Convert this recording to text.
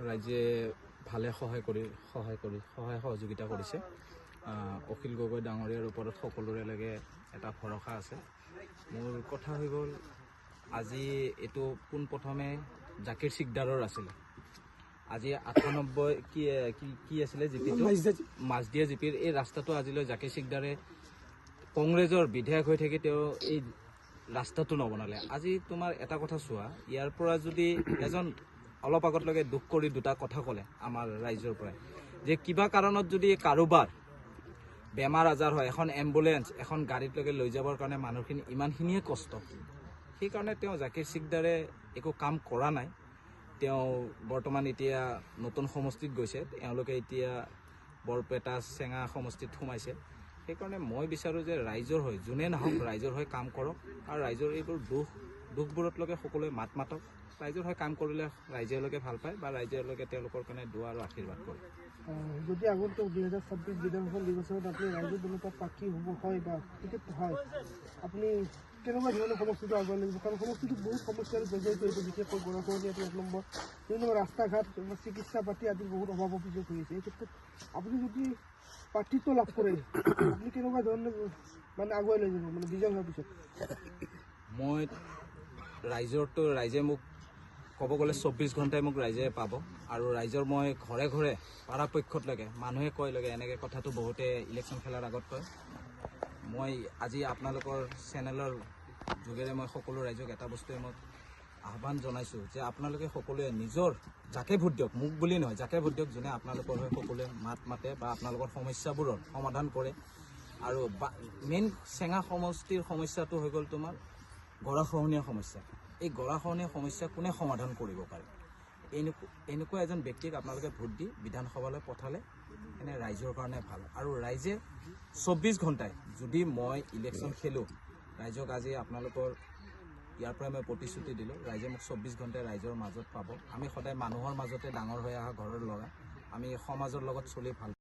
ৰাইজে ভালে সহায় সহযোগিতা কৰিছে। অখিল গগৈ ডাঙৰীয়াৰ ওপৰত সকলোৰে লাগে এটা ভৰসা আছে। মোৰ কথা হৈ গ'ল, আজি এইটো পোনপ্ৰথমে জাকিৰ চিকদাৰৰ আছিলে। আজি 98 কি আছিলে জিপিটো মাছদিয়া জিপিৰ এই ৰাস্তাটো আজিলৈ জাকিৰ চিকদাৰে কংগ্ৰেছৰ বিধায়ক হৈ থাকি তেওঁ এই ৰাস্তাটো নবনালে। আজি তোমাৰ এটা কথা চোৱা, ইয়াৰ পৰা যদি এজন অলপ আগতলৈকে দুখ কৰি দুটা কথা ক'লে আমাৰ ৰাইজৰ পৰা, যে কিবা কাৰণত যদি কাৰোবাৰ বেমাৰ আজাৰ হয়, এখন এম্বুলেন্স এখন গাড়ীলৈকে লৈ যাবৰ কাৰণে মানুহখিনি ইমানখিনিয়ে কষ্ট, সেইকাৰণে তেওঁ জাকিৰ চিকদাৰে একো কাম কৰা নাই। তেওঁ বৰ্তমান এতিয়া নতুন সমষ্টিত গৈছে, তেওঁলোকে এতিয়া বৰপেটা চেঙা সমষ্টিত সোমাইছে। সেইকাৰণে মই বিচাৰোঁ যে ৰাইজৰ হৈ যোনে নহওক ৰাইজৰ হৈ কাম কৰক, আৰু ৰাইজৰ এইবোৰ দুখবোৰতলৈকে সকলোৱে মাতক। ৰাইজৰ হৈ কাম কৰিলে ৰাইজলৈকে ভাল পায় বা ৰাইজলৈকে তেওঁলোকৰ কাৰণে দোৱা আৰু আশীৰ্বাদ কৰে। যদি আগন্তুক 2026 বিধানসভা নিৰ্বাচনত আপুনি ৰাইজৰ দলৰ পৰা প্ৰাৰ্থী হ'ব হয় বা টিকেট হয়, আপুনি কেনেকুৱা ধৰণৰ সমষ্টিটো আগুৱাই লাগিব? কাৰণ সমষ্টিটো বহুত সমস্যাৰে জৰ্জৰিত হৈছে, বিশেষকৈ গৰাখহনীয়াটো 1 নম্বৰ, 2 নম্বৰ ৰাস্তা ঘাট, চিকিৎসা পাতি আদি বহুত অভাৱ অভিযোগ হৈ আছে। এই ক্ষেত্ৰত আপুনি যদি প্ৰাৰ্থিত্ব লাভ কৰে, আপুনি কেনেকুৱা ধৰণে আগুৱাই লৈ যাব বিজয় হোৱাৰ পিছত? মই ৰাইজে মোক ক'ব গ'লে 24 ঘণ্টাই মোক ৰাইজে পাব, আৰু ৰাইজৰ মই ঘৰে ঘৰে পৰাপক্ষতলৈকে মানুহে কয় লাগে এনেকৈ কথাটো বহুতে ইলেকশ্যন খেলাৰ আগত কয়। মই আজি আপোনালোকৰ চেনেলৰ যোগেৰে মই সকলো ৰাইজক এটা বস্তুৱে মই আহ্বান জনাইছোঁ যে আপোনালোকে সকলোৱে নিজৰ যাকে ভোট দিয়ক, মোক বুলি নহয়, যাকে ভোট দিয়ক, যোনে আপোনালোকৰ হৈ সকলোৱে মাতে বা আপোনালোকৰ সমস্যাবোৰৰ সমাধান কৰে। আৰু মেইন চেঙা সমষ্টিৰ সমস্যাটো হৈ গ'ল তোমাৰ গৰাখহনীয়া সমস্যা। এই গৰাখহনীয়া সমস্যা কোনে সমাধান কৰিব পাৰে? এনেকুৱা এজন ব্যক্তিক আপোনালোকে ভোট দি বিধানসভালৈ পঠালে এনে ৰাইজৰ কাৰণে ভাল। আৰু ৰাইজে 24 ঘণ্টাই যদি মই ইলেকশ্যন খেলোঁ, ৰাইজক আজি আপোনালোকৰ ইয়াৰ পৰাই মই প্ৰতিশ্ৰুতি দিলোঁ, ৰাইজে মোক 24 ঘণ্টাই ৰাইজৰ মাজত পাব। আমি সদায় মানুহৰ মাজতে ডাঙৰ হৈ অহা ঘৰৰ ল'ৰা, আমি সমাজৰ লগত চলি ভাল